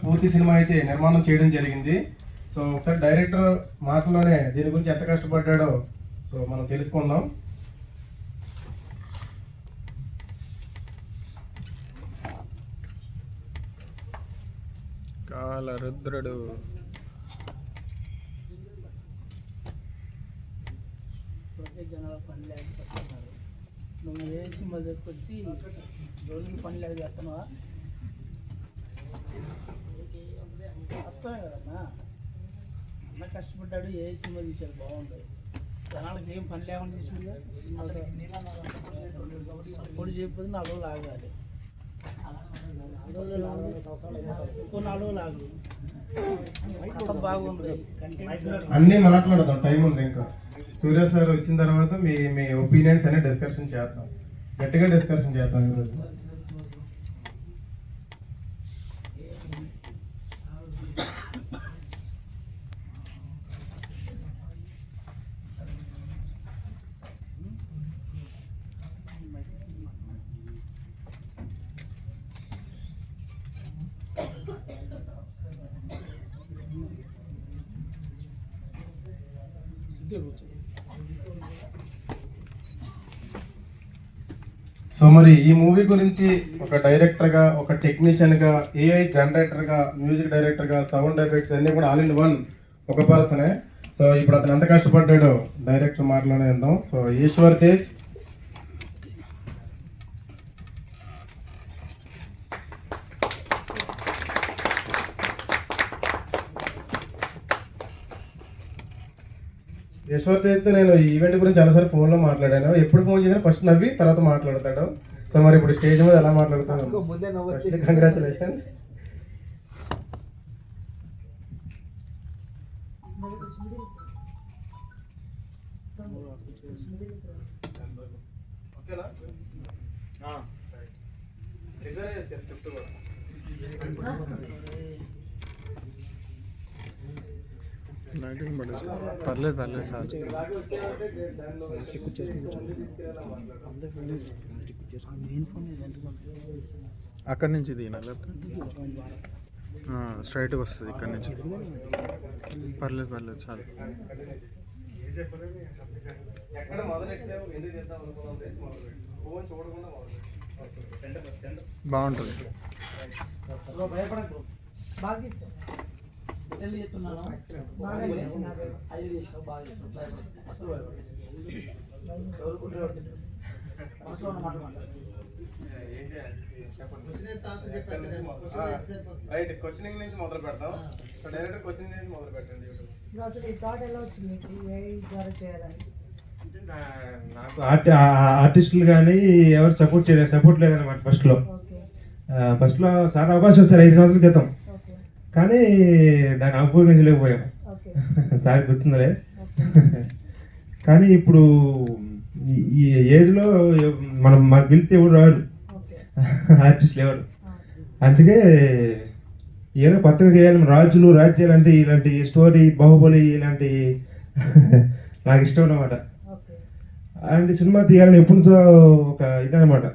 పూర్తి సినిమా అయితే నిర్మాణం చేయడం జరిగింది. సో ఒకసారి డైరెక్టర్ మాటలోనే దీని గురించి ఎంత కష్టపడ్డాడో సో మనం తెలుసుకుందాం. కాలరుద్రుడు జనాల పని లేక చెప్తున్నారు. నువ్వు ఏ సినిమా తీసుకొచ్చి రోజుకి పని లేక చేస్తున్నావా? వస్తానే కదన్నా, అన్న కష్టపడ్డాడు, ఏ సినిమా తీసాడు బాగుంది. జనాలకి ఏం పని లేకుండా తీసుకుంటే సపోర్ట్ చేయకపోతే 4 రోజులు ఆగాలి. 4 రోజులు ఆగు. బాగుంది, అన్నీ మాట్లాడదాం, టైం ఉంది. ఇంకా సూర్య సార్ వచ్చిన తర్వాత మీ మీ ఒపీనియన్స్ అనే డిస్కషన్ చేద్దాం, గట్టిగా డిస్కషన్ చేద్దాం ఈరోజు. సో మరి ఈ మూవీ గురించి ఒక డైరెక్టర్గా, ఒక టెక్నీషియన్గా, ఏఐ జనరేటర్గా, మ్యూజిక్ డైరెక్టర్గా, సౌండ్ ఎఫెక్ట్స్ అన్నీ కూడా ఆల్ ఇన్ వన్ ఒక పర్సనే. సో ఇప్పుడు అతను ఎంత కష్టపడ్డాడో డైరెక్టర్ మాటలోనే విందాం. సో ఈశ్వర్ తేజ్. ఈశ్వర్ తేజ్తో నేను ఈ ఈవెంట్ గురించి చాలాసార్లు ఫోన్లో మాట్లాడాను. ఎప్పుడు ఫోన్ చేసినా ఫస్ట్ నవ్వి తర్వాత మాట్లాడతాడు. సో మరి ఇప్పుడు స్టేజ్ మీద ఎలా మాట్లాడుతాను? కంగ్రాచులేషన్స్. పర్లేదు సార్. అక్కడి నుంచి తీయాలి, స్ట్రైట్గా వస్తుంది ఇక్కడ నుంచి. పర్లేదు చాలు. బాగుంటుంది. రైట్, క్వశ్చనింగ్ నుంచి మొదలు పెడతాం. సో డైరెక్టర్ క్వశ్చనింగ్ నుంచి మొదలు పెట్టండి. నాకు ఆర్టిస్టులు కానీ ఎవరు సపోర్ట్ లేదన్నమాట. ఫస్ట్లో సార్ అవకాశం వచ్చారు 5 సంవత్సరాల క్రితం, కానీ దాన్ని ఉపయోగించలేకపోయాం. సార్ గుర్తుందలే. కానీ ఇప్పుడు ఈ ఏజ్లో మనకు పిలిస్తే ఎవరు రాడు, ఆర్టిస్టులు ఎవరు. అందుకే ఏదో కొత్తగా చేయాలి. రాజ్యాలు అంటే ఇలాంటి స్టోరీ, బాహుబలి ఇలాంటి నాకు ఇష్టం అన్నమాట. అలాంటి సినిమా తీయాలని ఎప్పుడు ఒక ఇదనమాట.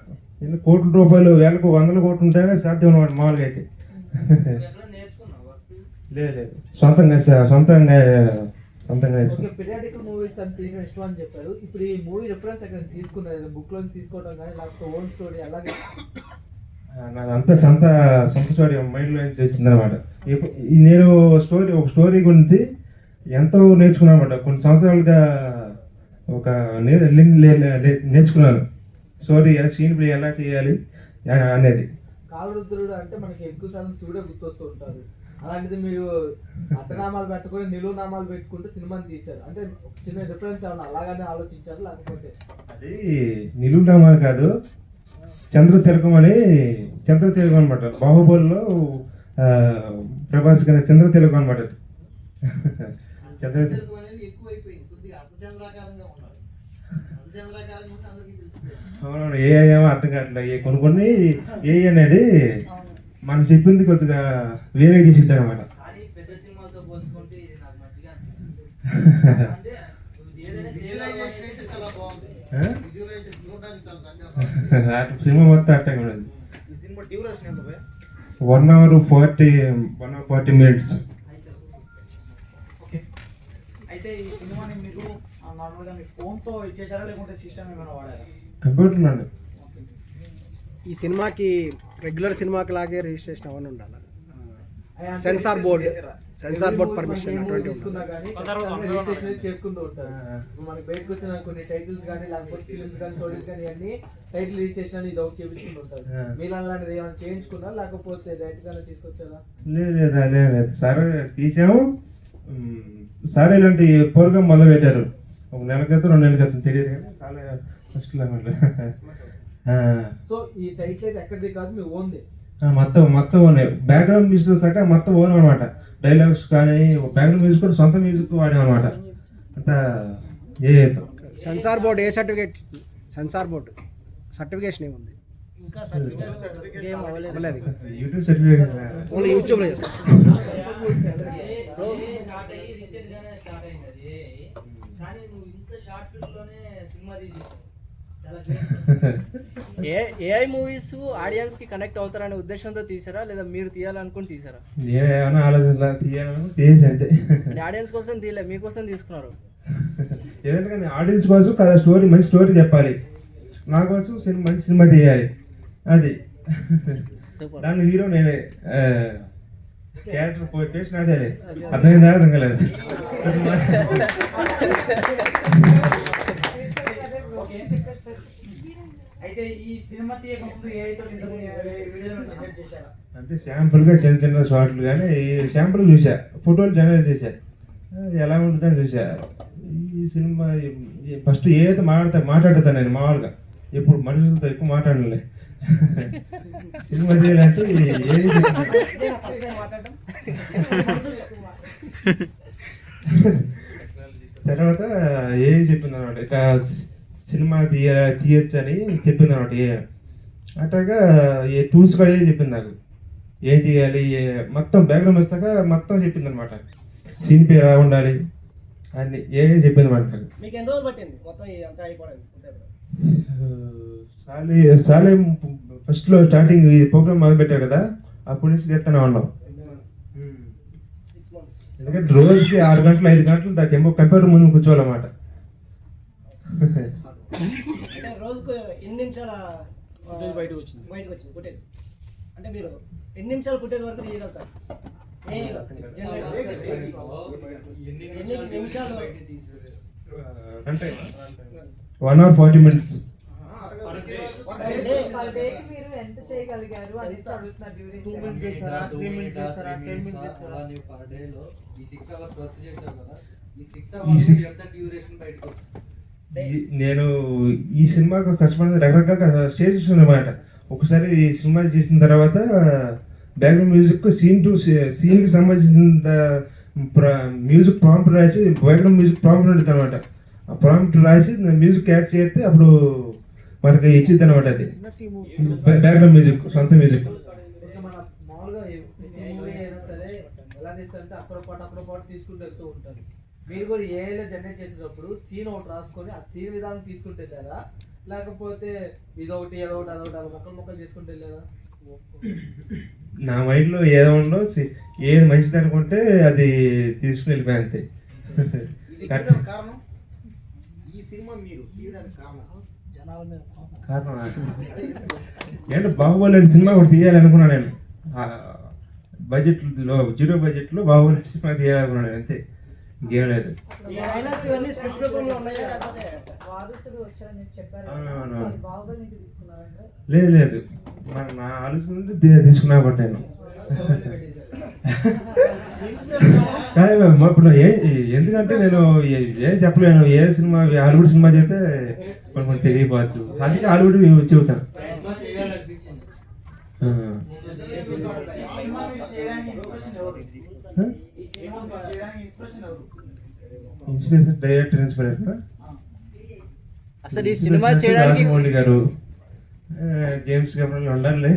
కోట్ల రూపాయలు, వేలకు 100 కోట్లు ఉంటేనే సాధ్యం అనమాట. మామూలుగా అయితే లేదు, సొంతంగా మూవీస్ అంటే ఇష్టం అని చెప్పారు. ఇప్పుడు ఈ మూవీ రిఫరెన్స్ ఎక్కడ తీసుకున్నారు? బుక్ లో తీసుకోవడం కానీ లేకపోతే ఓన్ స్టోరీ అలాగే? నాదంతా సొంత స్టోరీ మైండ్లో నుంచి వచ్చిందనమాట. నేను ఒక స్టోరీ గురించి ఎంతో నేర్చుకున్నాను అనమాట. కొన్ని సంవత్సరాలుగా ఒక నేర్చుకున్నాను. స్టోరీ సీన్ ప్లే ఎలా చేయాలి అనేది. కాలరుద్రుడు అంటే మనకి ఎక్కువ శాతం శివుడే గుర్తొస్తూ ఉంటారు. అలాంటిది మీరు అర్థనామాలు పెట్టుకొని నిలువు నామాలు పెట్టుకుంటే సినిమాని తీశారు అంటే చిన్న డిఫరెన్స్ ఏమన్నా అలాగనే ఆలోచించారు? లేకపోతే అది నిలువు నామాలు కాదు, చంద్ర తిలకం అనమాట. బాహుబలిలో ప్రభాస్ గారి చంద్ర తిలకం అనమాట. అవునవును, ఏ ఏమో అర్థం కావట్లేదు. కొన్ని ఏ అనేది మనం చెప్పింది కొద్దిగా వేరే చేసిద్ది అనమాట. సినిమా మొత్తం అట్టంగా ఉండదు. 1 hour 40 minutes. ఓకే. అయితే ఈ సినిమాని మీరు నార్మల్గా మీ ఫోన్తో ఇచ్చేసారా లేకుంటే సిస్టమ్ ఏమైనా వాడారా? కంప్యూటర్ నుండి ఈ సినిమాకి రెగ్యులర్ సినిమాకి లాగే రిజిస్ట్రేషన్ అవన్నీ ఉండాలి. సెన్సార్ బోర్డ్ పర్మిషన్ అటువంటి తీసుకున్నా కానీ రిజిస్ట్రేషన్ చేసుకుంటూ ఉంటారు. మనకి బయటకు వచ్చిన కొన్ని టైటిల్స్ కానీ లేకపోతే ఫిల్మ్స్ కానీ స్టోరీస్ కానీ అన్ని టైటిల్ రిజిస్ట్రేషన్ అని ఇది ఒకటి చేపించుకుంటూ ఉంటారు. మీరు అలాంటిది ఏమైనా చేయించుకున్నారా లేకపోతే డైరెక్ట్ గానే తీసుకొచ్చారా? లేదు సార్ తీసాము. సార్ ఇలాంటి ప్రోగ్రామ్ మొదలు పెట్టారు. 1 నెల క్రితం 2 నెలల క్రితం తెలియదు కానీ చాలా ఫస్ట్ సో ఈ టైటిల్ అయితే ఎక్కడిది కాదు, మీ ఓన్ది. మొత్తం ఓనే. బ్యాక్గ్రౌండ్ మ్యూజిక్ దాకా మొత్తం ఓన్ అనమాట. డైలాగ్స్ కానీ బ్యాక్గ్రౌండ్ మ్యూజిక్ కూడా సొంత మ్యూజిక్ వాడామన్నమాట. అంతా సెన్సార్ బోర్డ్ ఏ సర్టిఫికేట్? సెన్సార్ బోర్డు సర్టిఫికేషన్ ఏముంది? ఇంకా సర్టిఫికేట్ అవ్వలేదు. యూట్యూబ్ సర్టిఫికేట్ ఓన్లీ యూట్యూబ్లో చేస్తారు. స్టార్ట్ అయ్యి రీసెంట్ గానే స్టార్ట్ అయింది అది. కానీ నువ్వు ఇంత షార్ట్ ఫిల్మ్ లోనే సినిమా తీసేసావు. చాలా ఏఐ మూవీస్ ఆడియన్స్ కి కనెక్ట్ అవుతారనే ఉద్దేశంతో తీసారా లేదా మీరు తీయాలనుకుని తీసారా? నేనేమైనా ఆలోచన తీయాలని తీసి అంతే. ఆడియన్స్ కోసం తీయలే, మీకోసం తీసుకున్నారు. ఏదంటే ఆడియన్స్ కోసం కదా స్టోరీ, మంచి స్టోరీ చెప్పాలి. నా కోసం మంచి సినిమా తీయాలి. అది సూపర్. దాని హీరో నేనే. క్యారెక్టర్ పేషన్ అదే అర్థమైందా? అర్థం కాలేదు. అయితే ఈ సినిమా తీయక ముందు ఏఐతో వీడియోలు జనరేట్ చేశారా? అంటే శాంపుల్గా చిన్న షార్ట్లు కానీ శాంపుల్ చూసా, ఫోటోలు జనరేట్ చేశా, ఎలా ఉంటుందని చూసా. ఈ సినిమా ఫస్ట్ ఏదైతే మాట్లాడుతాను నేను మామూలుగా, ఎప్పుడు మనుషులతో ఎక్కువ మాట్లాడలే. సినిమా తీయాలంటే తర్వాత ఏ చెప్పింది అనమాట, ఇట్లా సినిమా తీయచ్చు అని చెప్పింది అనమాట. అట్లాగా ఏ టూల్స్ కూడా చెప్పింది నాకు, ఏం చేయాలి మొత్తం బ్యాక్గ్రౌండ్ వస్తాక మొత్తం చెప్పింది అనమాట. సీన్ పేరు ఎలా ఉండాలి అన్ని చెప్పింది అనమాట నాకు. మీకు ఎన్ని రోజులు పట్టింది మొత్తం అంతా అయిపోవడానికి? సాలే ఫస్ట్లో స్టార్టింగ్ ఈ ప్రోగ్రామ్ మొదలు పెట్టారు కదా, అప్పటి నుంచి చేస్తూనే ఉన్నాం. ఎందుకంటే రోజుకి 6 గంటలు 5 గంటలు దాకా కంప్యూటర్ ముందు కూర్చోవాలన్నమాట. రోజుకు ఎన్ని నిమిషాల బయటకు వచ్చింది ఫుటేజ్? అంటే మీరు ఎన్ని నిమిషాలు ఫుటేజ్ వరకు తీయగలుగుతారు? ఎన్ని నిమిషాలు అంటే 1 hour 40 minutes. మీరు ఎంత చేయగలిగారు అని అడుగుతున్నా. నేను ఈ సినిమాకు కష్టపడిన రకరకాల స్టేజెస్ ఉన్నమాట. ఒకసారి ఈ సినిమా చేసిన తర్వాత బ్యాక్గ్రౌండ్ మ్యూజిక్ సీన్కి సంబంధించిన మ్యూజిక్ ప్రాంప్ట్ రాసి, బ్యాక్గ్రౌండ్ మ్యూజిక్ ప్రాంప్ట్ ఉంటుంది అనమాట. ఆ ప్రాంప్ట్ రాసి మ్యూజిక్ యాడ్ చేస్తే అప్పుడు మనకి ఇచ్చిద్ది అనమాట. అది బ్యాక్గ్రౌండ్ మ్యూజిక్, సొంత మ్యూజిక్. మన మామూలుగా మూవీ అయినా సరే ఎలా తీస్తారంటే అక్కడ పాటు తీసుకుంటూ వెళ్తూ ఉంటారు. మీరు కూడా ఏఐలో జనరేట్ చేసేటప్పుడు సీన్ ఒకటి రాసుకొని ఆ సీన్ విధానం తీసుకుంటూ వెళ్ళారా లేకపోతే ఇదొకటి అదొకటి అలా మొక్కలు చేసుకుంటూ వెళ్ళారా? నా మైండ్లో ఏదో ఉండో ఏది మంచిది అనుకుంటే అది తీసుకుని వెళ్ళిపోయా అంతే. కారణం ఈ సినిమా మీరు తీయడానికి కారణం ఏంటంటే బాహుబలి సినిమా ఒకటి తీయాలనుకున్నాను నేను. బడ్జెట్లో 0 బడ్జెట్లో బాహుబలి సినిమా తీయాలనుకున్నాను అంతే, ఇంకేం లేదు. వారసుడు వచ్చారని చెప్పారు. అవునవును. అసలు బాహుబలి నుంచి తీసుకున్నారంటే లేదు నా ఆలోచన నుండి తీసుకున్నా పట్టాను. ఇప్పుడు ఎందుకంటే నేను ఏం చెప్పలేను. ఏ సినిమా హాలీవుడ్ సినిమా చేస్తే కొంచెం తెలియపోవచ్చు, అందుకే హాలీవుడ్ చెబుతాను. ఇన్స్పిరేషన్ డైరెక్టర్ ఇన్స్పిరేషన్ అసలు ఈ సినిమా చేయడానికి రాజమౌళి గారు, జేమ్స్ కెమెరాలు ఉండాలి.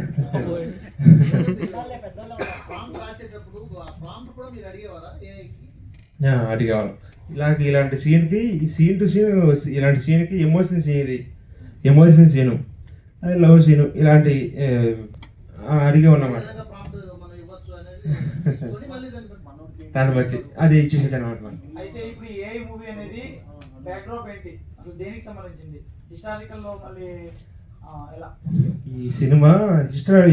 అడిగేవాళ్ళం ఇలాంటి సీన్కి, సీన్ టు సీన్, ఇలాంటి సీన్కి ఎమోషన్ సీను, అది లవ్ సీను, ఇలాంటి అడిగే ఉన్నమాట. దాన్ని బట్టి అది ఇచ్చేసేది అనమాట మనం. అయితే ఇప్పుడు ఏ మూవీ అనేది బ్యాక్డ్రాప్ ఏంటి అసలు దేనికి సంబంధించింది హిస్టారికల్ లో మళ్ళీ ఎలా ఈ సినిమా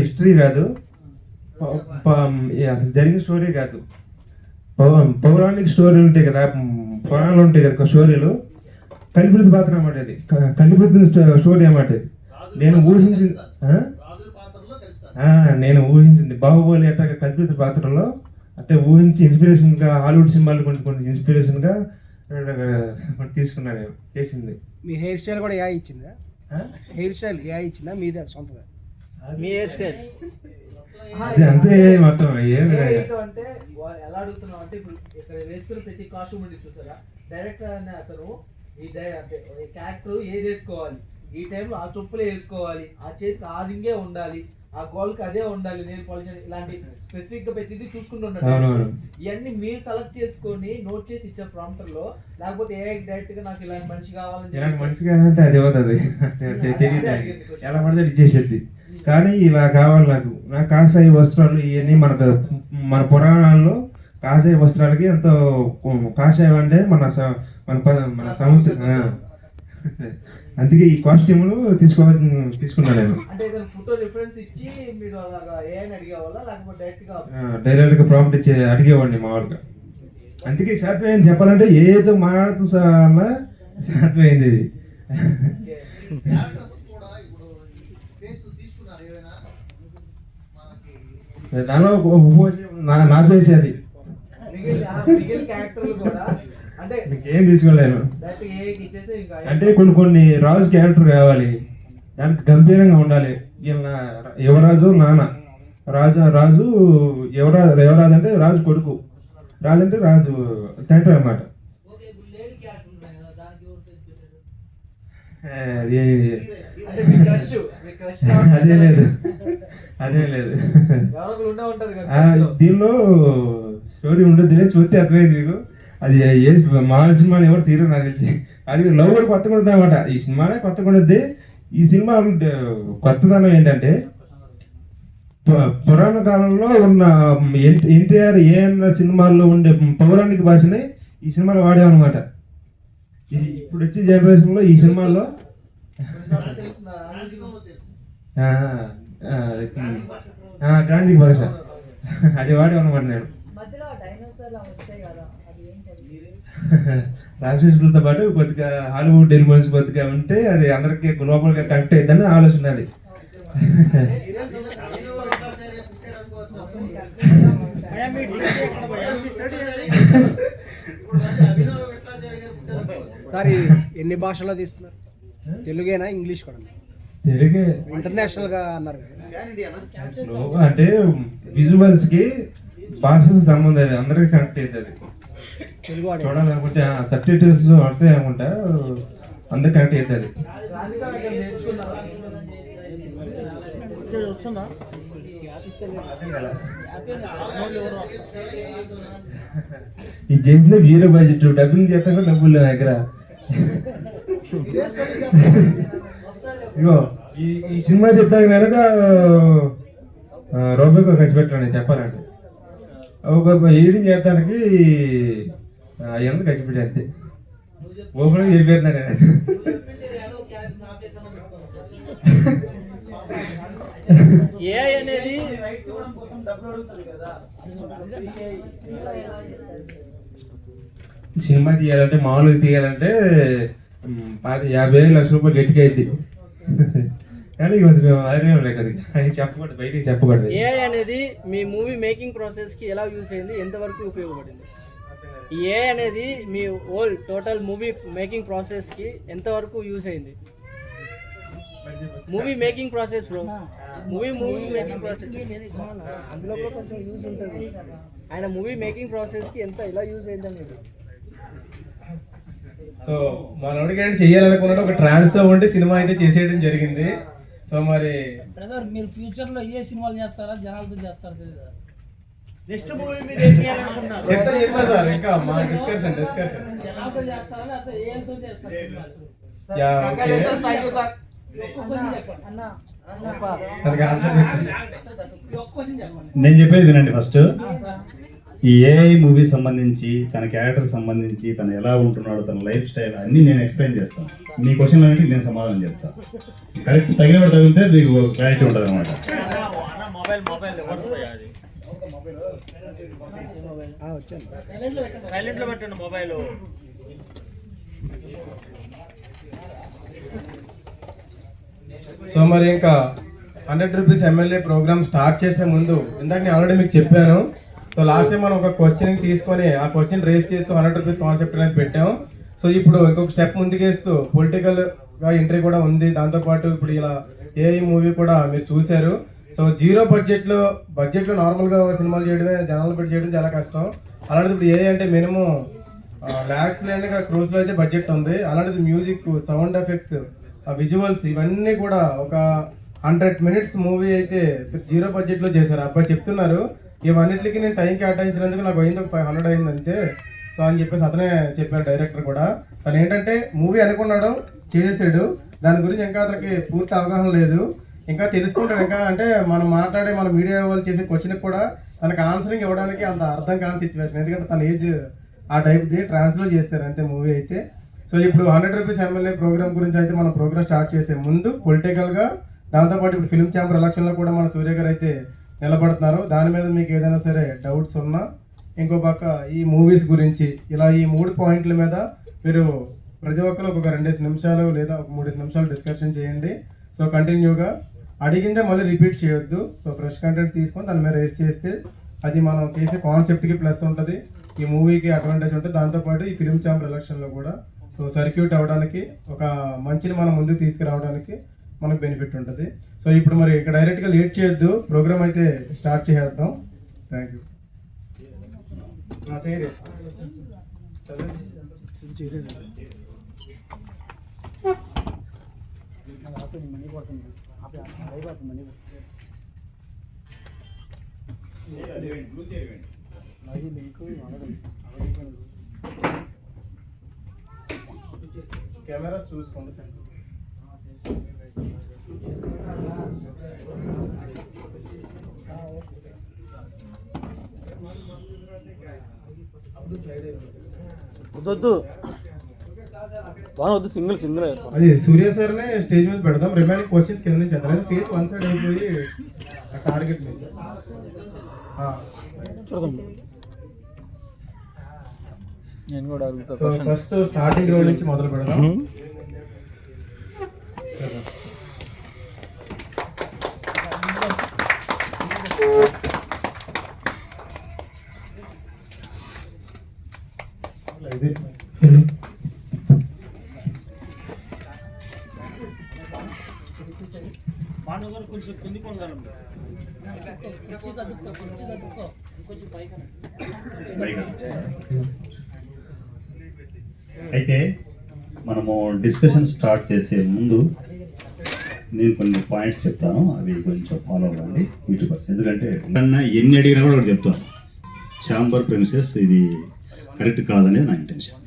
హిస్టరీ కాదు, అసలు జరిగిన స్టోరీ కాదు, పౌరాణిక స్టోరీ ఉంటాయి కదా, పురాణాలు ఉంటాయి కదా స్టోరీలు, కల్పిత పాత్ర అన్నమాట ఇది. కల్పిత స్టోరీ అన్నమాట ఇది. నేను ఊహించింది బాహుబలి అట్లా కల్పిత పాత్రలో అంటే ఊహించి ఇన్స్పిరేషన్గా హాలీవుడ్ సినిమాలు కొన్ని ఇన్స్పిరేషన్గా తీసుకున్నాను నేను చేసింది. మీ హెయిర్ స్టైల్ కూడా ఏ ఇచ్చిందా? హెయిర్ స్టైల్ ఏ ఇచ్చిందా మీదే సొంతదా? మీ హెయిర్ స్టైల్ అదే అంతే మొత్తం ఏం ఏ లేదు. ఏంటో అంటే ఎలా అడుగుతున్నాం అంటే ఇప్పుడు ఇక్కడ వేసుకున్న ప్రతి కాస్ట్యూమ్ ఉంది చూసారా, డైరెక్టర్ అనే అతను అంటే ఈ క్యారెక్టర్ ఏది వేసుకోవాలి, ఈ టైంలో ఆ చెప్పులే వేసుకోవాలి, ఆ చేతికి ఆ రింగే ఉండాలి, ఆ గోల్కి అదే ఉండాలి, నేను పాలిషన్ ఇలాంటి స్పెసిఫిక్ గా ప్రతిదీ చూసుకుంటున్నాడు. అవునవును. ఇవన్నీ మీరు సెలెక్ట్ చేసుకొని నోట్ చేసి ఇచ్చే ప్రాంప్టర్ లో, లేకపోతే ఏ డైరెక్ట్ గా నాకు ఇలాంటి మనిషి కావాలని ఇలాంటి మనిషిగా అంటే అది అవుతుంది తెలియదు, ఎలా పడితే ఇచ్చేసేది. కానీ ఇలా కావాలి నాకు కాషాయ వస్త్రాలు ఇవన్నీ మన పురాణాల్లో కాషాయ వస్త్రాలకి ఎంతో కాషాయం అంటే మన సముద్రం, అందుకే ఈ కాస్ట్యూమ్లు తీసుకున్నాను నేను. అంటే ఫోటో రిఫరెన్స్ ఇచ్చి మీరు అలాగా ఏ అని అడిగేవాళ్ళ లేకపోతే డైరెక్ట్ గా ప్రాంప్ట్ ఇచ్చి అడిగేవాడిని మామూలుగా. అందుకే సాధ్యమైంది చెప్పాలంటే ఏదో మాట్లాడుతూ సాధ్యమైంది ఇది. దానిలో నాకు వేసేది మిగిలిన క్యారెక్టర్లు కూడా అంటే ఏం తీసుకోలేను. డైరెక్ట్ ఏ ఇచ్చేసి ఇంకా అంటే కొన్ని రాజు క్యారెక్టర్ కావాలి, దానికి గంభీరంగా ఉండాలి. యువరాజు నాన్న, రాజు యువరాజు అంటే రాజు కొడుకు, రాజు అంటే రాజు తండ్రి అన్నమాట. ఓకే, ఇప్పుడు లేడీ క్యారెక్టర్ ఉన్నాయి కదా, దానికి ఎవరు పేరు పెట్టారు? అది అంటే మీ క్రష్ అదే లేదు, అదే లేదు. ఎవరో ఉండే ఉంటారు కదా ఆ, దీనిలో స్టోరీ ఉండదు, చూస్తే అర్థమైంది మీకు. అది ఏ మా సినిమాని ఎవరు తీరు నాకు తెలిసి. అది లవ్ కూడా కొత్తగా ఉంటుంది అనమాట. ఈ సినిమానే కొత్తగా ఉంటుంది. ఈ సినిమా కొత్తదనం ఏంటంటే పురాణ కాలంలో ఉన్న ఎన్టీఆర్ ఏఎన్ఆర్ సినిమాల్లో ఉండే పౌరాణిక భాషని ఈ సినిమాలో వాడామన్నమాట. ఇది ఇప్పుడు వచ్చే జనరేషన్లో ఈ సినిమాల్లో గాంధీ భాష అది వాడేమన్నమాట నేను. మధ్యలో డైనోసార్లు వచ్చాయి కదా, అది ఏంటది? రాక్షసులతో పాటు కొద్దిగా హాలీవుడ్ ఎలిమెంట్స్ కొద్దిగా ఉంటే అది అందరికి గ్లోబల్ గా కనెక్ట్ అయ్యిందని ఆలోచన అది. సార్ ఎన్ని భాషల్లో తీస్తున్నారు? తెలుగేనా, ఇంగ్లీష్ కూడా? తెలుగే. ఇంటర్నేషనల్ గా అన్నారు కదా. అంటే విజువల్స్ కి భాషకు సంబంధం లేదు, అందరికి కనెక్ట్ అవుతుంది. తెలుగు వాడే చూడాలనుకుంటే సబ్టైటిల్స్ వస్తాయి అనుకుంటా, అందరికి కనెక్ట్ అవుతుంది. ఈ జెంట్స్ లో 0 బడ్జెట్ డబ్బులు చేస్తాక డబ్బులు లేవు దగ్గర. ఇగో ఈ సినిమా చెప్తాను కనుక రూపాయికి ఖర్చు పెట్టండి చెప్పాలంటే. ఒక ఎడిటింగ్ చేస్తానికి ఎంత ఖర్చు పెట్టి అంతే ఓపెన్ చెప్పేస్తున్నా నేను. ఏఐ అనేది సినిమా తీయాలంటే మామూలుగా తీయాలంటే 50,000 లక్ష రూపాయలు గట్టిగా అయింది. కానీ అదే కదా అది చెప్పకూడదు, బయటికి చెప్పకూడదు. ఏఐ అనేది మీ మూవీ మేకింగ్ ప్రాసెస్ కి ఎలా యూస్ అయింది, ఎంతవరకు ఉపయోగపడింది? ఈ ఏఐ అనేది మీ whole total movie making process కి ఎంతవరకు యూస్ అయింది? Movie making process bro, movie making process అందులో కూడా కొంచెం యూజ్ ఉంటుంది. ఆయన మూవీ మేకింగ్ ప్రాసెస్ కి ఎలా యూజ్ అయింది అనేది. సో మనోడికి చేయాలనుకున్నట్టు ఒక ట్రాన్స్ లో ఉండి సినిమా అయితే చేసేయడం జరిగింది. సో మరి బ్రదర్, మీరు ఫ్యూచర్ లో ఏ సినిమాలు చేస్తారా, జనాలతో చేస్తారా? నెక్స్ట్ మూవీ మీరు ఏం చేయాలనుకుంటున్నారు? చెప్తా సార్, ఇంకా మా డిస్కషన్ జనాలతో చేస్తారా లేకపోతే ఏతో చేస్తారా? Yeah, okay. అన్న దానికి ఆన్సర్ చెప్పండి. ఒక్క క్వశ్చన్ చెప్పండి. నేను చెప్పేది వినండి ఫస్ట్. ఈ ఏఐ మూవీ సంబంధించి తన క్యారెక్టర్ సంబంధించి తను ఎలా ఉంటున్నాడు, తన లైఫ్ స్టైల్ అన్ని నేను ఎక్స్ప్లెయిన్ చేస్తాను. మీ క్వశ్చన్ అన్నింటికి నేను సమాధానం చెప్తాను. కరెక్ట్ తగినప్పుడు తగిలితే మీకు క్లారిటీ ఉంటుంది అనమాట. వచ్చాను. సైలెంట్లో పెట్టండి మొబైల్. సో మరి ఇంకా 100 రూపీస్ ఎమ్మెల్యే ప్రోగ్రామ్ స్టార్ట్ చేసే ముందు ఇందాక నేను ఆల్రెడీ మీకు చెప్పాను. సో లాస్ట్ టైం మనం ఒక క్వశ్చన్ తీసుకొని ఆ క్వశ్చన్ రేస్ చేస్తూ 100 రూపీస్ కాన్సెప్ట్ అనేది పెట్టాం. సో ఇప్పుడు ఇంకొక స్టెప్ ముందుకేస్తూ పొలిటికల్ గా ఎంట్రీ కూడా ఉంది. దాంతోపాటు ఇప్పుడు ఇలా ఏఐ మూవీ కూడా మీరు చూశారు. సో జీరో బడ్జెట్లో నార్మల్గా సినిమాలు చేయడమే, జనాలు పెట్టి చేయడం చాలా కష్టం. అలాంటిది ఇప్పుడు ఏఐ అంటే మినిమం ల్యాక్స్ లేనిగా క్రోస్లో అయితే బడ్జెట్ ఉంది. అలాంటిది మ్యూజిక్, సౌండ్ ఎఫెక్ట్స్, విజువల్స్ ఇవన్నీ కూడా ఒక 100 మినిట్స్ మూవీ అయితే జీరో బడ్జెట్లో చేశారు. అబ్బాయి చెప్తున్నారు ఇవన్నిటికి నేను టైం కేటాయించినందుకు నాకు అయింది ఒక 500 అయింది అంతే. సో అని చెప్పేసి అతనే చెప్పారు డైరెక్టర్ కూడా. తను ఏంటంటే మూవీ అనుకున్నాడు, చేసాడు, దాని గురించి ఇంకా అతనికి పూర్తి అవగాహన లేదు. ఇంకా తెలుసుకుంటాడు. ఇంకా అంటే మనం మాట్లాడే మన మీడియా వాళ్ళు చేసే క్వశ్చన్కి కూడా తనకు ఆన్సరింగ్ ఇవ్వడానికి అంత అర్థం కాని సిచ్యువేషన్. ఎందుకంటే తన ఏజ్ ఆ టైప్ది ట్రాన్స్లో చేస్తారు అంతే మూవీ అయితే. సో ఇప్పుడు 100 రూపీస్ ఎమ్మెల్యే ప్రోగ్రామ్ గురించి అయితే మనం ప్రోగ్రామ్ స్టార్ట్ చేసే ముందు పొలిటికల్గా, దాంతోపాటు ఇప్పుడు ఫిల్మ్ ఛాంబర్ ఎలక్షన్లో కూడా మన సూర్య గారు అయితే నిలబడుతున్నారు. దాని మీద మీకు ఏదైనా సరే డౌట్స్ ఉన్నా, ఇంకో పక్క ఈ మూవీస్ గురించి ఇలా ఈ 3 పాయింట్ల మీద మీరు ప్రతి ఒక్కరు ఒక 2 నిమిషాలు లేదా ఒక 3 నిమిషాలు డిస్కషన్ చేయండి. సో కంటిన్యూగా అడిగిందే మళ్ళీ రిపీట్ చేయొద్దు. సో ఫ్రెష్ కంటెంట్ తీసుకొని దాని మీద రేస్ చేస్తే అది మనం చేసే కాన్సెప్ట్కి ప్లస్ ఉంటుంది, ఈ మూవీకి అడ్వాంటేజ్ ఉంటుంది. దాంతోపాటు ఈ ఫిల్మ్ ఛాంబర్ ఎలక్షన్లో కూడా సో సర్క్యూట్ అవ్వడానికి, ఒక మంచిని మనం ముందుకు తీసుకురావడానికి మనకు బెనిఫిట్ ఉంటుంది. సో ఇప్పుడు మరి ఇక్కడ డైరెక్ట్గా లేట్ చేయొద్దు, ప్రోగ్రామ్ అయితే స్టార్ట్ చేసేద్దాం. Thank you. కెమెరాస్ చూసుకోండి సార్. వద్దు వద్దు, సింగిల్ అది సూర్య సార్నే స్టేజ్ మీద పెడదాం. రిమైనింగ్ క్వశ్చన్స్ కింద నుంచి చదవాలి. ఫేస్ వన్ సైడ్ అయిపోయి టార్గెట్ మిస్. చూడండి నేను కూడా అడుగుతా. ఫస్ట్ స్టార్టింగ్ రోల్ నుంచి మొదలు పెడదాం. కొంచెం కిందికి ఉండాలి. అయితే మనము డిస్కషన్ స్టార్ట్ చేసే ముందు నేను కొన్ని పాయింట్స్ చెప్తాను, అవి కొంచెం ఫాలో అవ్వండి యూట్యూబర్స్. ఎందుకంటే ఎన్ని అడిగినా కూడా ఒకటి చెప్తాను, ఛాంబర్ ప్రెమిసెస్ ఇది కరెక్ట్ కాదనేది నా ఇంటెన్షన్.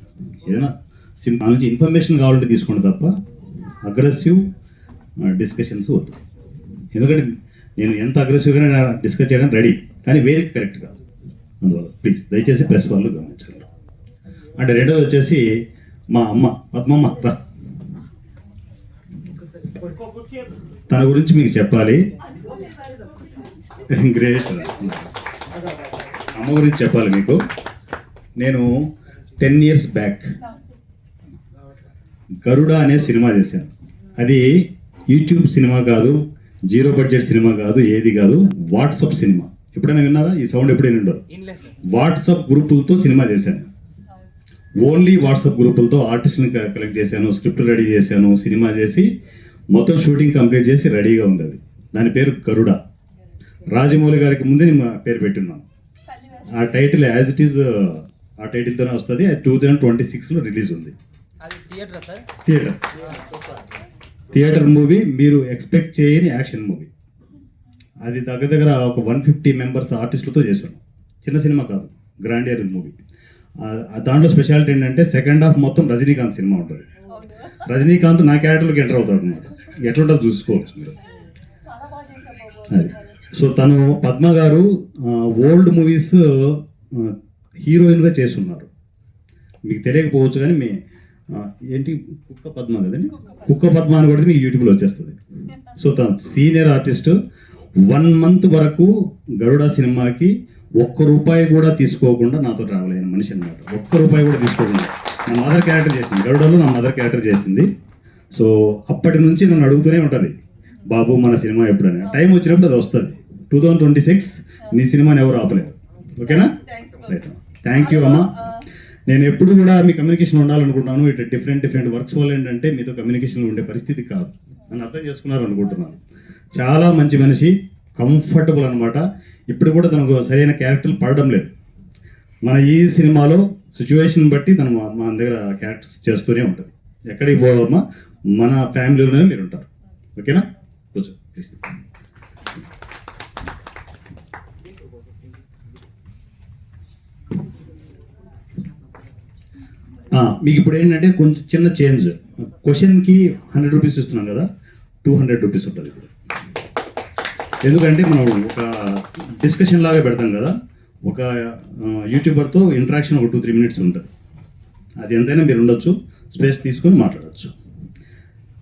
ఏదైనా నా నుంచి ఇన్ఫర్మేషన్ కావాలంటే తీసుకోండి తప్ప అగ్రెసివ్ డిస్కషన్స్ వద్దు. ఎందుకంటే నేను ఎంత అగ్రెసివ్గానే డిస్కస్ చేయడానికి రెడీ, కానీ వేదిక కరెక్ట్ కాదు. అందువల్ల ప్లీజ్ దయచేసి ప్రెస్ వాళ్ళు గమనించగలరు. అంటే రెండోది వచ్చేసి మా అమ్మ పద్మమ్మ రా, తన గురించి మీకు చెప్పాలి. గ్రేట్, అమ్మ గురించి చెప్పాలి మీకు. నేను 10 years బ్యాక్ గరుడ అనే సినిమా చేశాను. అది యూట్యూబ్ సినిమా కాదు, జీరో బడ్జెట్ సినిమా కాదు, ఏది కాదు, వాట్సాప్ సినిమా. ఎప్పుడైనా విన్నారా ఈ సౌండ్? ఎప్పుడైనా ఉండరు. వాట్సాప్ గ్రూపులతో సినిమా చేశాను. ఓన్లీ వాట్సాప్ గ్రూపులతో ఆర్టిస్ట్ని కలెక్ట్ చేశాను, స్క్రిప్ట్ రెడీ చేశాను, సినిమా చేసి మొత్తం షూటింగ్ కంప్లీట్ చేసి రెడీగా ఉంది. అది దాని పేరు గరుడ. రాజమౌళి గారికి ముందే నేను పేరు పెట్టున్నాను. ఆ టైటిల్ యాజ్ ఇట్ ఈజ్ ఆ టైటిల్తోనే వస్తుంది. అది 2026లో రిలీజ్ ఉంది. థియేటర్ మూవీ, మీరు ఎక్స్పెక్ట్ చేయని యాక్షన్ మూవీ. అది దగ్గర ఒక 150 మెంబర్స్ ఆర్టిస్టులతో చేశాను. చిన్న సినిమా కాదు, గ్రాండియర్ మూవీ. దాంట్లో స్పెషాలిటీ ఏంటంటే సెకండ్ హాఫ్ మొత్తం రజనీకాంత్ సినిమా ఉంటుంది. రజనీకాంత్ నా క్యారెక్టర్లోకి ఎంటర్ అవుతాడు అన్నమాట. ఎట్లుంటుందో చూసుకోవచ్చు మీరు. చాలా బాగా చేశారు బాబు. అది సో తను పద్మ గారు ఓల్డ్ మూవీస్ హీరోయిన్గా చేస్తున్నారు. మీకు తెలియకపోవచ్చు కానీ మీ ఏంటి కుక్క పద్మ కదండి, కుక్క పద్మ అని కొడితే మీకు యూట్యూబ్లో వచ్చేస్తుంది. సో తను సీనియర్ ఆర్టిస్ట్. 1 month వరకు గరుడ సినిమాకి ₹1 కూడా తీసుకోకుండా నాతో ట్రావెల్ అయిన మనిషి అనమాట. ₹1 కూడా తీసుకోకుండా నా మదర్ క్యారెక్టర్ చేసింది, గరుడలో నా మదర్ క్యారెక్టర్ చేసింది. సో అప్పటి నుంచి నన్ను అడుగుతూనే ఉంటుంది, బాబు మన సినిమా ఎప్పుడని. టైం వచ్చినప్పుడు అది వస్తుంది. 2026 నీ సినిమాని ఎవరు ఆపలేరు. ఓకేనా? రైట్, థ్యాంక్ యూ అమ్మా. నేను ఎప్పుడు కూడా మీ కమ్యూనికేషన్ ఉండాలనుకుంటున్నాను. ఇట్లా డిఫరెంట్ వర్క్స్ వల్ల ఏంటంటే మీతో కమ్యూనికేషన్లో ఉండే పరిస్థితి కాదు, నన్ను అర్థం చేసుకున్నారు అనుకుంటున్నాను. చాలా మంచి మనిషి, కంఫర్టబుల్ అనమాట. ఇప్పుడు కూడా తనకు సరైన క్యారెక్టర్లు పడడం లేదు. మన ఈ సినిమాలో సిచ్యువేషన్ బట్టి తను మన దగ్గర క్యారెక్టర్స్ చేస్తూనే ఉంటుంది. ఎక్కడికి పోదమ్మా, మన ఫ్యామిలీలోనే మీరు ఉంటారు. ఓకేనా? కూర్చో ప్లీజ్. మీకు ఇప్పుడు ఏంటంటే కొంచెం చిన్న చేంజ్. క్వశ్చన్కి ₹100 ఇస్తున్నాం కదా, ₹200 ఉంటుంది ఇప్పుడు. ఎందుకంటే మనం ఒక డిస్కషన్ లాగా పెడతాం కదా, ఒక యూట్యూబర్తో ఇంటరాక్షన్ ఒక 2-3 minutes ఉంటుంది. అది ఎంతైనా మీరు ఉండొచ్చు, స్పేస్ తీసుకొని మాట్లాడచ్చు.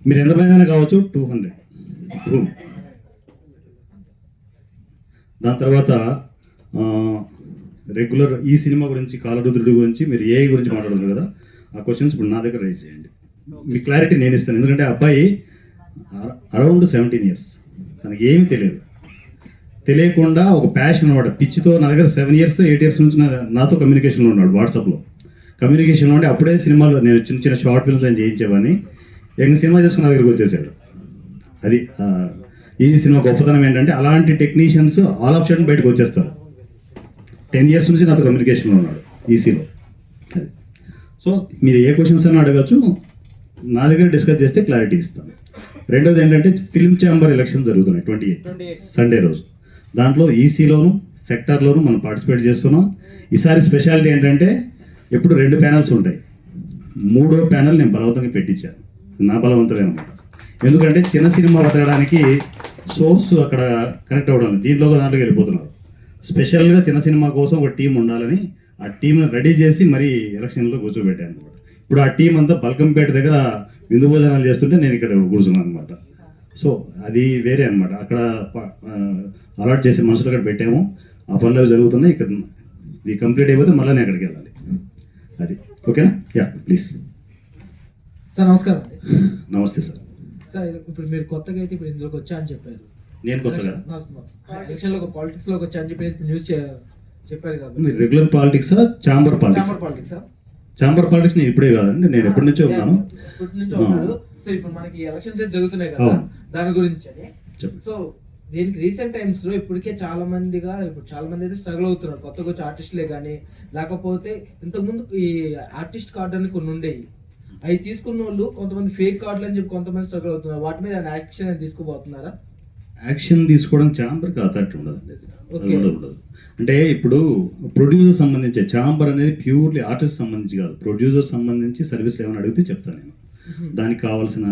మీరు ఎంతమంది కావచ్చు, 200 రూమ్. దాని తర్వాత రెగ్యులర్ ఈ సినిమా గురించి, కాలరుద్రుడి గురించి, మీరు ఏ గురించి మాట్లాడుతున్నారు కదా, ఆ క్వశ్చన్స్ ఇప్పుడు నా దగ్గర రైజ్ చేయండి. మీ క్లారిటీ నేను ఇస్తాను. ఎందుకంటే అబ్బాయి అరౌండ్ 17 years, తనకి ఏమీ తెలియకుండా ఒక ప్యాషన్ అనమాట, పిచ్చితో నా దగ్గర 7 years 8 years నుంచి నాతో కమ్యూనికేషన్లో ఉన్నాడు. వాట్సాప్లో కమ్యూనికేషన్లో ఉంటే అప్పుడే సినిమాలో నేను చిన్న షార్ట్ ఫిల్మ్స్ నేను చేయించేవాడిని. సినిమా చేసుకుని నా దగ్గరికి వచ్చేసాడు. అది ఈ సినిమా గొప్పతనం ఏంటంటే అలాంటి టెక్నీషియన్స్ ఆల్ ఆఫ్ సడన్ బయటకు వచ్చేస్తారు. 10 years నుంచి నాతో కమ్యూనికేషన్లో ఉన్నాడు ఈసీలో. అది సో మీరు ఏ క్వశ్చన్స్ అయినా అడగచ్చు, నా దగ్గర డిస్కస్ చేస్తే క్లారిటీ ఇస్తాను. రెండోది ఏంటంటే ఫిల్మ్ ఛాంబర్ ఎలక్షన్స్ జరుగుతున్నాయి 28 సండే రోజు. దాంట్లో ఈసీలోను సెక్టార్లోను మనం పార్టిసిపేట్ చేస్తున్నాం. ఈసారి స్పెషాలిటీ ఏంటంటే ఎప్పుడు 2 panels ఉంటాయి. 3వ ప్యానల్ నేను బలవంతంగా పెట్టించాను, నా బలవంతమే అనమాట. ఎందుకంటే చిన్న సినిమా బతకడానికి సోర్స్ అక్కడ కనెక్ట్ అవ్వడం, దాంట్లోకి వెళ్ళిపోతున్నారు. స్పెషల్గా చిన్న సినిమా కోసం ఒక టీం ఉండాలని ఆ టీంని రెడీ చేసి మరీ ఎలక్షన్లో కూర్చోబెట్టాను అనమాట. ఇప్పుడు ఆ టీం అంతా బల్కంపేట దగ్గర విందు భోజనాలు చేస్తుంటే నేను ఇక్కడ కూర్చున్నాను అనమాట. సో అది వేరే అనమాట. అక్కడ అలాట్ చేసే మనుషులు అక్కడ పెట్టాము, ఆ పనులు జరుగుతున్నాయి. ఇక్కడ ఇది కంప్లీట్ అయిపోతే మళ్ళీ నేను అక్కడికి వెళ్ళాలి. అది ఓకేనా? Yeah please. సార్ నమస్కారం అండి. నమస్తే సార్. సార్ ఇప్పుడు మీరు కొత్తగా అయితే ఇప్పుడు ఇందులోకి వచ్చా అని చెప్పారు. నేను కొత్తగా ఎలక్షన్లో పాలిటిక్స్లోకి వచ్చా అని చెప్పి న్యూస్ చెప్పారు కాబట్టి మీరు రెగ్యులర్ పాలిటిక్సా, chamber politics? Politics chamber politics నేను ఇప్పుడే కాదండి, నేను ఎప్పటి నుంచో ఉన్నాను. ఇప్పటి నుంచి ఉన్నారు. సో ఇప్పుడు మనకి ఎలక్షన్స్ జరుగుతున్నాయి కదా, దాని గురించి అని. సో దీనికి రీసెంట్ టైమ్స్ లో ఇప్పటికే చాలా మంది అయితే స్ట్రగుల్ అవుతున్నారు. కొత్తగా వచ్చే ఆర్టిస్టులే కానీ, లేకపోతే ఇంతకుముందు ఈ ఆర్టిస్ట్ కార్డు అని కొన్ని ఉండేవి, అవి తీసుకున్న వాళ్ళు కొంతమంది ఫేక్ కార్డులు అని చెప్పి కొంతమంది స్ట్రగుల్ అవుతున్నారు. వాటి మీద యాక్షన్ తీసుకోబోతున్నారా? యాక్షన్ తీసుకోవడం ఛాంబర్కి అథారిటీ ఉండదండి, అది ఉండదు. అంటే ఇప్పుడు ప్రొడ్యూసర్ సంబంధించే ఛాంబర్ అనేది ప్యూర్లీ ఆర్టిస్ట్ సంబంధించి కాదు, ప్రొడ్యూసర్ సంబంధించి సర్వీసులు ఏమైనా అడిగితే చెప్తాను నేను. దానికి కావాల్సిన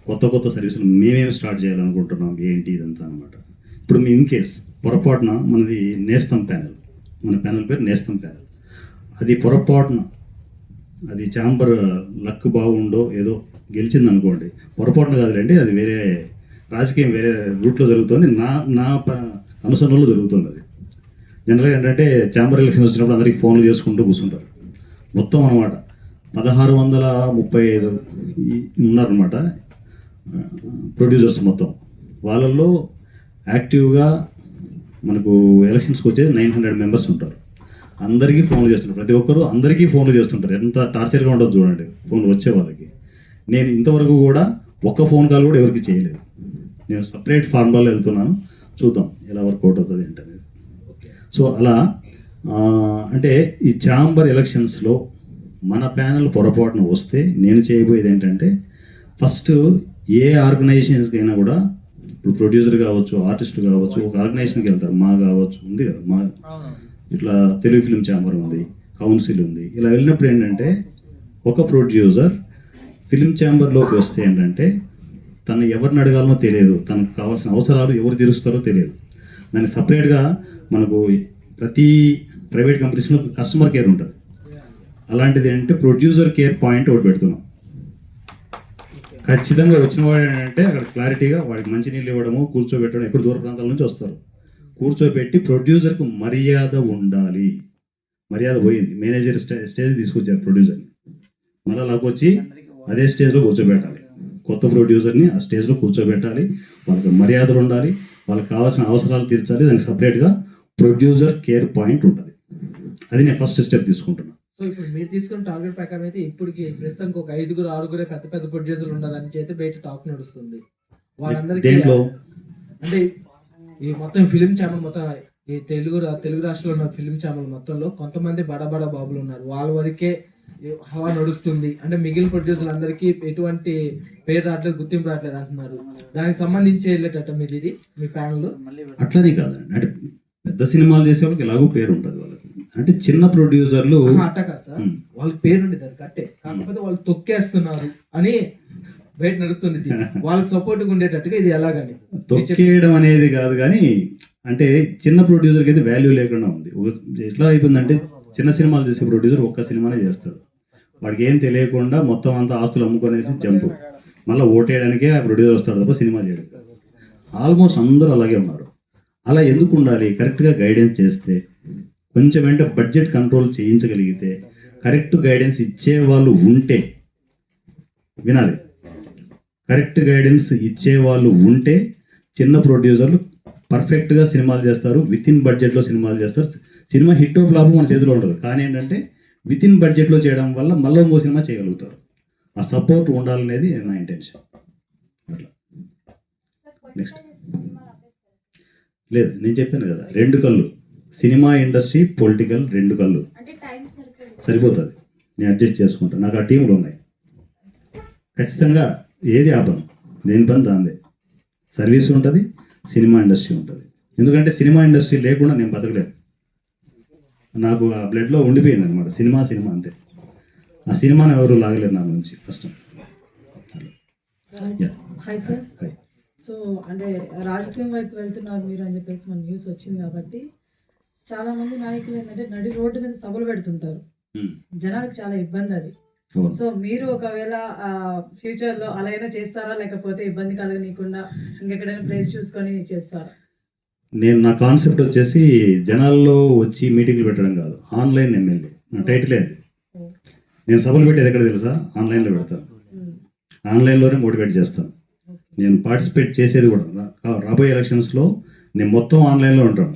కొత్త సర్వీసులు మేమేమి స్టార్ట్ చేయాలనుకుంటున్నాం ఏంటి ఇదంతా అనమాట. ఇప్పుడు మీ ఇన్ కేస్ పొరపాటున మనది నేస్తం ప్యానెల్, మన ప్యానెల్ పేరు నేస్తం ప్యానెల్, అది పొరపాటున అది ఛాంబర్ లక్ బాగుండో ఏదో గెలిచింది అనుకోండి, పొరపాటున కాదులేండి, అది వేరే రాజకీయం వేరే రూట్లో జరుగుతుంది, నా అనుసరణలో జరుగుతుంది. అది జనరల్గా ఏంటంటే ఛాంబర్ ఎలక్షన్స్ వచ్చినప్పుడు అందరికీ ఫోన్లు చేసుకుంటూ కూర్చుంటారు. మొత్తం అనమాట 1635 ఉన్నారనమాట ప్రొడ్యూసర్స్ మొత్తం. వాళ్ళల్లో యాక్టివ్గా మనకు ఎలక్షన్స్కి వచ్చేది 900 members ఉంటారు. అందరికీ ఫోన్లు చేస్తుంటారు, ప్రతి ఒక్కరు అందరికీ ఫోన్లు చేస్తుంటారు. ఎంత టార్చర్గా ఉండదు చూడండి ఫోన్లు వచ్చే వాళ్ళకి. నేను ఇంతవరకు కూడా ఒక్క ఫోన్ కాల్ కూడా ఎవరికి చేయలేదు. నేను సపరేట్ ఫార్ములాలో వెళ్తున్నాను, చూద్దాం ఎలా వర్కౌట్ అవుతుంది ఏంటనేది. సో అలా అంటే ఈ ఛాంబర్ ఎలక్షన్స్లో మన ప్యానెల్ పొరపాటున వస్తే నేను చేయబోయేది ఏంటంటే, ఫస్ట్ ఏ ఆర్గనైజేషన్స్కి అయినా కూడా, ఇప్పుడు ప్రొడ్యూసర్ కావచ్చు, ఆర్టిస్ట్ కావచ్చు, ఒక ఆర్గనైజేషన్కి వెళ్తారు, మా కావచ్చు ఉంది కదా, మా ఇట్లా తెలుగు ఫిల్మ్ ఛాంబర్ ఉంది, కౌన్సిల్ ఉంది. ఇలా వెళ్ళినప్పుడు ఏంటంటే ఒక ప్రొడ్యూసర్ ఫిల్మ్ ఛాంబర్లోకి వస్తే ఏంటంటే తను ఎవరిని అడగాలనో తెలియదు, తనకు కావాల్సిన అవసరాలు ఎవరు తీరుస్తారో తెలియదు. దానికి సపరేట్గా మనకు ప్రతి ప్రైవేట్ కంపెనీస్లో కస్టమర్ కేర్ ఉంటుంది. అలాంటిది ఏంటంటే ప్రొడ్యూసర్ కేర్ పాయింట్ ఒకటి పెడుతున్నాం. ఖచ్చితంగా వచ్చిన వాడు ఏంటంటే అక్కడ క్లారిటీగా వాడికి మంచినీళ్ళు ఇవ్వడము, కూర్చోబెట్టడం, ఎక్కడ దూర ప్రాంతాల నుంచి వస్తారు, కూర్చోబెట్టి ప్రొడ్యూసర్కు మర్యాద ఉండాలి. మర్యాద పోయింది, మేనేజర్ స్టేజ్ తీసుకొచ్చారు ప్రొడ్యూసర్ని, మళ్ళీ అలాగ వచ్చి అదే స్టేజ్లో కూర్చోబెట్టాలి. కొత్త ప్రొడ్యూసర్ని ఆ స్టేజ్లో కూర్చోబెట్టాలి, వాళ్ళకి మర్యాదలు ఉండాలి, వాళ్ళకి కావాల్సిన అవసరాలు తీర్చాలి. దానికి సపరేట్గా ప్రొడ్యూసర్ కేర్ పాయింట్ ఉంటుంది. అది నేను ఫస్ట్ స్టెప్ తీసుకుంటున్నాను. సో ఇప్పుడు మీరు తీసుకున్న టార్గెట్ ప్రకారం అయితే ఇప్పటికి ప్రస్తుతానికి ఒక 5-6 పెద్ద పెద్ద ప్రొడ్యూసర్లు ఉండాలని అయితే బయట టాక్ నడుస్తుంది. వాళ్ళందరికీ దేంట్లో అంటే ఈ మొత్తం ఫిలిం ఛానల్ మొత్తం ఈ తెలుగు రాష్ట్రంలో ఉన్న ఫిలిం ఛానల్ మొత్తంలో కొంతమంది బడా బాబులు ఉన్నారు, వాళ్ళ వరకే హవా నడుస్తుంది. అంటే మిగిలిన ప్రొడ్యూసర్లు అందరికీ ఎటువంటి పేరు రావట్లేదు, గుర్తింపు రావట్లేదు అంటున్నారు. దానికి సంబంధించి వెళ్ళేటట్టు మీది ఇది మీ ప్యానల్ అట్లనే కాదండి. అంటే పెద్ద సినిమాలు చేసే వాళ్ళకి ఎలాగో పేరు ఉంటుంది వాళ్ళకి. అంటే చిన్న ప్రొడ్యూసర్లు అట్ట కాదు సార్, వాళ్ళకి పేరు ఉండేది కట్టే, కాకపోతే వాళ్ళు తొక్కేస్తున్నారు అని బయట నడుస్తుంది. వాళ్ళకి సపోర్ట్గా ఉండేటట్టుగా ఇది ఎలాగని తొక్కేయడం అనేది కాదు, కానీ అంటే చిన్న ప్రొడ్యూసర్కి అయితే వాల్యూ లేకుండా ఉంది. ఎట్లా అయిపోయిందంటే చిన్న సినిమాలు చేసే ప్రొడ్యూసర్ ఒక్క సినిమానే చేస్తాడు, వాడికి ఏం తెలియకుండా మొత్తం అంతా ఆస్తులు అమ్ముకొనేసి జంపు, మళ్ళీ ఓటేయడానికే ఆ ప్రొడ్యూసర్ వస్తాడు తప్ప సినిమా చేయడం కాదు. ఆల్మోస్ట్ అందరూ అలాగే ఉన్నారు. అలా ఎందుకు ఉండాలి? కరెక్ట్గా గైడెన్స్ చేస్తే, కొంచెం అంటే బడ్జెట్ కంట్రోల్ చేయించగలిగితే, కరెక్ట్ గైడెన్స్ ఇచ్చే వాళ్ళు ఉంటే, వినాలి, కరెక్ట్ గైడెన్స్ ఇచ్చే వాళ్ళు ఉంటే చిన్న ప్రొడ్యూసర్లు పర్ఫెక్ట్గా సినిమాలు చేస్తారు, విత్ ఇన్ బడ్జెట్లో సినిమాలు చేస్తారు. సినిమా హిట్ ఆఫ్ లాభం మన చేతిలో ఉండదు, కానీ ఏంటంటే విత్ ఇన్ బడ్జెట్లో చేయడం వల్ల మళ్ళీ ఇంకో సినిమా చేయగలుగుతారు. ఆ సపోర్ట్ ఉండాలనేది నా ఇంటెన్షన్. అట్లా నెక్స్ట్ లేదు, నేను చెప్పాను కదా, 2 కళ్ళు, సినిమా ఇండస్ట్రీ, పొలిటికల్, 2 కళ్ళు సరిపోతుంది. నేను అడ్జస్ట్ చేసుకుంటాను, నాకు ఆ టీంలు ఉన్నాయి. ఖచ్చితంగా ఏది ఆపను, దేని పని దాందే. సర్వీస్ ఉంటుంది, సినిమా ఇండస్ట్రీ ఉంటుంది. ఎందుకంటే సినిమా ఇండస్ట్రీ లేకుండా నేను బతకలేను. నాకు ఆ బ్లడ్లో ఉండిపోయింది అనమాట. సినిమా అంతే. ఆ సినిమాని ఎవరు లాగలేరు నా నుంచి కష్టం. Hi sir. సో అంటే రాజకీయం వైపు వెళ్తున్నారు మీరు అని చెప్పేసి మన న్యూస్ వచ్చింది కాబట్టి చాలా మంది నాయకులు ఏంటంటే నడి రోడ్డు మీద సభలు పెడుతుంటారు, జనాలకు చాలా ఇబ్బంది అది. సో మీరు ఒకవేళ ఫ్యూచర్లో అలా అయినా చేస్తారా, లేకపోతే ఇబ్బంది కలగనీయకుండా ఇంకెక్కడైనా ప్లేస్ చూసుకొని చేస్తారా? నా కాన్సెప్ట్ వచ్చేసి జనాల్లో వచ్చి మీటింగ్లు పెట్టడం కాదు, ఆన్లైన్ ఎమ్మెల్యే. నా టైటిలే అది. నేను సభలు పెట్టేది ఎక్కడ తెలుసా? ఆన్లైన్లో పెడతాను, ఆన్లైన్లోనే మోటివేట్ చేస్తాను. నేను పార్టిసిపేట్ చేసేది కూడా రాబోయే ఎలక్షన్స్లో నేను మొత్తం ఆన్లైన్లో ఉంటాను.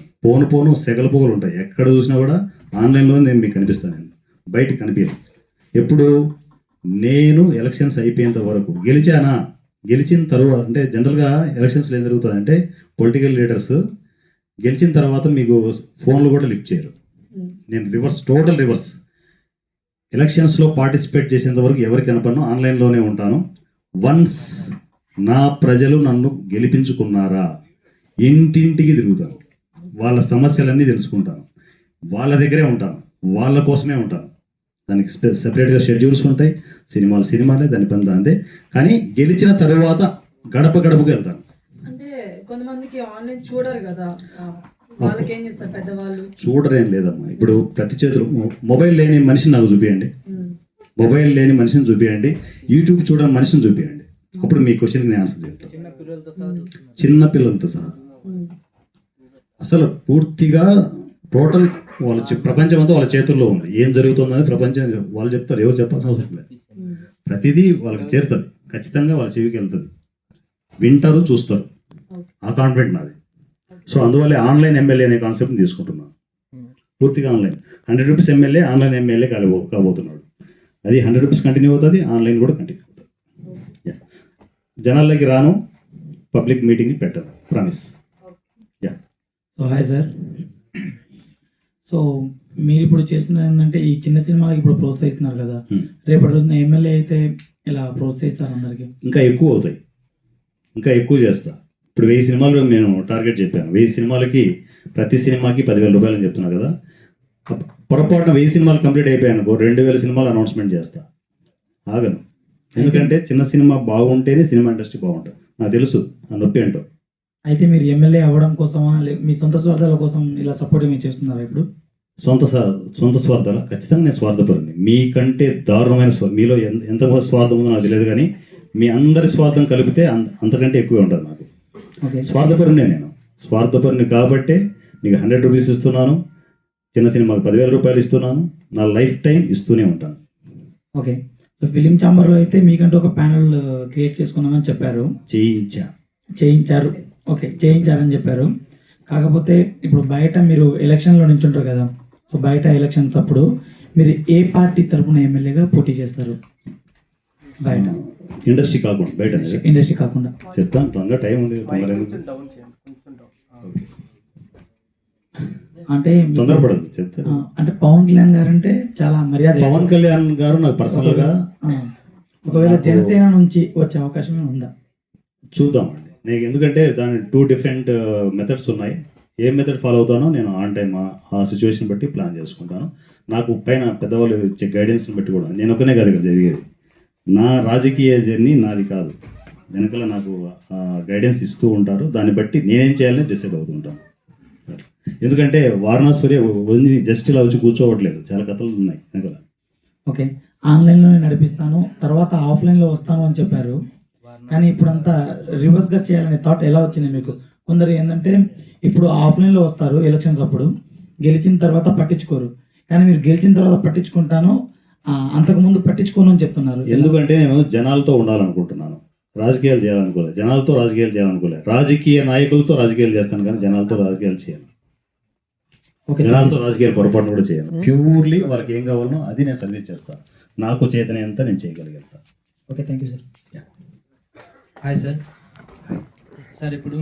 పోను సెగల పొగలు ఉంటాయి, ఎక్కడ చూసినా కూడా ఆన్లైన్లో నేను మీకు కనిపిస్తాను. నేను బయటకు కనిపించను. ఎప్పుడు నేను ఎలక్షన్స్ అయిపోయేంత వరకు గెలిచిన తర్వాత, అంటే జనరల్గా ఎలక్షన్స్లో ఏం జరుగుతుందంటే పొలిటికల్ లీడర్స్ గెలిచిన తర్వాత మీకు ఫోన్లు కూడా లిఫ్ట్ చేయరు. నేను టోటల్ రివర్స్. ఎలక్షన్స్లో పార్టిసిపేట్ చేసేంత వరకు ఎవరికి కనపడను, ఆన్లైన్లోనే ఉంటాను. వన్స్ నా ప్రజలు నన్ను గెలిపించుకున్నారా, ఇంటింటికి తిరుగుతాను, వాళ్ళ సమస్యలన్నీ తెలుసుకుంటాను, వాళ్ళ దగ్గరే ఉంటాను, వాళ్ళ కోసమే ఉంటాను. దానికి సెపరేట్గా షెడ్యూల్స్ ఉంటాయి. సినిమాలే, దాని పని దాందే. కానీ గెలిచిన తరువాత గడపకు వెళ్తాను. అంటే కొంతమందికి ఆన్లైన్ చూడరు కదా, వాళ్ళకి ఏం చేస్తారు పెద్దవాళ్ళు? చూడరేం లేదమ్మా. ఇప్పుడు ప్రతి చేతులు మొబైల్ లేని మనిషిని నాకు చూపించండి, మొబైల్ లేని మనిషిని చూపించండి, యూట్యూబ్ చూడని మనిషిని చూపించండి. అప్పుడు మీ క్వశ్చన్కి నేను ఆన్సర్ చెప్తాను. చిన్న పిల్లలతో సహా అసలు పూర్తిగా టోటల్ వాళ్ళ ప్రపంచం అంతా వాళ్ళ చేతుల్లో ఉంది. ఏం జరుగుతుందని ప్రపంచం వాళ్ళు చెప్తారు, ఎవరు చెప్పాల్సిన అవసరం లేదు. ప్రతిదీ వాళ్ళకి చేరుతుంది, ఖచ్చితంగా వాళ్ళ చెవికి వెళ్తుంది, వింటారు, చూస్తారు. ఆ కాన్ఫిడెంట్ నాది. సో అందువల్ల ఆన్లైన్ ఎమ్మెల్యే అనే కాన్సెప్ట్ని తీసుకుంటున్నాను. పూర్తిగా online. 100 rupees MLA online MLA కాబోతున్నాడు. అది 100 రూపీస్ కంటిన్యూ అవుతుంది, ఆన్లైన్ కూడా కంటిన్యూ అవుతుంది. జనాల్లోకి రాను, పబ్లిక్ మీటింగ్ పెట్టాను, promise. So hi sir. So మీరు ఇప్పుడు చేస్తున్నది ఏంటంటే ఈ చిన్న సినిమాలకు ఇప్పుడు ప్రోత్సహిస్తున్నారు కదా, రేపటి రోజున ఎమ్మెల్యే అయితే ఇలా ప్రోత్సహిస్తారు అందరికి, ఇంకా ఎక్కువ అవుతాయి, ఇంకా ఎక్కువ చేస్తా. ఇప్పుడు 1000 సినిమాలు నేను టార్గెట్ చెప్పాను. 1000 సినిమాలకి ప్రతి సినిమాకి 10,000 రూపాయలు అని చెప్తున్నా కదా. పొరపాటున 1000 సినిమాలు కంప్లీట్ అయిపోయాను, 2000 సినిమాలు అనౌన్స్మెంట్ చేస్తా. ఆగను, ఎందుకంటే చిన్న సినిమా బాగుంటేనే సినిమా ఇండస్ట్రీ బాగుంటుంది. నాకు తెలుసు ఆ నొప్పి ఏంటో. అయితే మీరు ఎమ్మెల్యే అవ్వడం కోసమా మీ సొంత స్వార్థాల కోసం ఇలా సపోర్ట్ ఏమి చేస్తున్నారా ఇప్పుడు? సొంత స్వార్థాల ఖచ్చితంగా నేను స్వార్థపరుని. మీకంటే దారుణమైన మీలో ఎంత స్వార్థం ఉందో నాకు తెలియదు, కానీ మీ అందరి స్వార్థం కలిపితే అంతకంటే ఎక్కువే ఉంటుంది నాకు. ఓకే, స్వార్థపరునే నేను. స్వార్థపరుని కాబట్టే నీకు 100 రూపీస్ ఇస్తున్నాను, చిన్న సినిమాకి 10,000 రూపాయలు ఇస్తున్నాను, నా లైఫ్ టైం ఇస్తూనే ఉంటాను. ఓకే. సో ఫిలిం ఛాంబర్లో అయితే మీకంటూ ఒక ప్యానల్ క్రియేట్ చేసుకున్నామని చెప్పారు. చేయించారు. ఓకే, చేయించారని చెప్పారు. కాకపోతే ఇప్పుడు బయట మీరు ఎలక్షన్లో నించుంటారు కదా, సో బయట ఎలక్షన్స్ అప్పుడు మీరు ఏ పార్టీ తరఫున ఎమ్మెల్యేగా పోటీ చేస్తారు? బయట ఇండస్ట్రీ కాకుండా బయట ఇండస్ట్రీ కాకుండా చెప్తాను. తొందర టైం ఉంది, తొందర ఎందుకు? ఓకే. అంటే తొందరపడదు చెప్తాను. అంటే పవన్ కళ్యాణ్ గారు అంటే చాలా మర్యాద. పవన్ కళ్యాణ్ గారు నాకు పర్సనల్ గా ఒకవేళ జనసేన నుంచి వచ్చే అవకాశం ఉందా? చూద్దామండి. నేను ఎందుకంటే దాని 2 డిఫరెంట్ మెథడ్స్ ఉన్నాయి. ఏ మెథడ్ ఫాలో అవుతానో నేను ఆన్ టైం ఆ సిచ్యువేషన్ బట్టి ప్లాన్ చేసుకుంటాను. నాకు పైన పెద్దవాళ్ళు ఇచ్చే గైడెన్స్ని బట్టి కూడా. నేను ఒకనే కాదు ఇక్కడ జరిగేది. నా రాజకీయ జర్నీ నాది కాదు, వెనకాల నాకు గైడెన్స్ ఇస్తూ ఉంటారు. దాన్ని బట్టి నేనేం చేయాలని డిసైడ్ అవుతుంటాను. ఎందుకంటే వారణాసి జస్ట్ ఇలా వచ్చి కూర్చోవట్లేదు, చాలా కథలు ఉన్నాయి వెనకాల. ఓకే, ఆన్లైన్లోనే నడిపిస్తాను, తర్వాత ఆఫ్లైన్లో వస్తాను అని చెప్పారు. కానీ ఇప్పుడు అంతా రివర్స్గా చేయాలనే థాట్ ఎలా వచ్చింది మీకు? కొందరు ఏంటంటే ఇప్పుడు ఆఫ్లైన్లో వస్తారు ఎలక్షన్స్ అప్పుడు, గెలిచిన తర్వాత పట్టించుకోరు. కానీ మీరు గెలిచిన తర్వాత పట్టించుకుంటాను, అంతకుముందు పట్టించుకోను అని చెప్తున్నారు. ఎందుకంటే నేను జనాలతో ఉండాలనుకుంటున్నాను, రాజకీయాలు చేయాలనుకోలే, జనాలతో రాజకీయాలు చేయాలనుకోలే. రాజకీయ నాయకులతో రాజకీయాలు చేస్తాను కానీ జనాలతో రాజకీయాలు చేయను. జనాలతో రాజకీయాలు పొరపాటు కూడా చేయను. ప్యూర్లీ వాళ్ళకి ఏం కావాలనో అది నేను సర్వీస్ చేస్తాను. నాకు చేతనంత నేను చేయగలిగాను. Okay, thank you sir. Hi sir. Sir ఇప్పుడు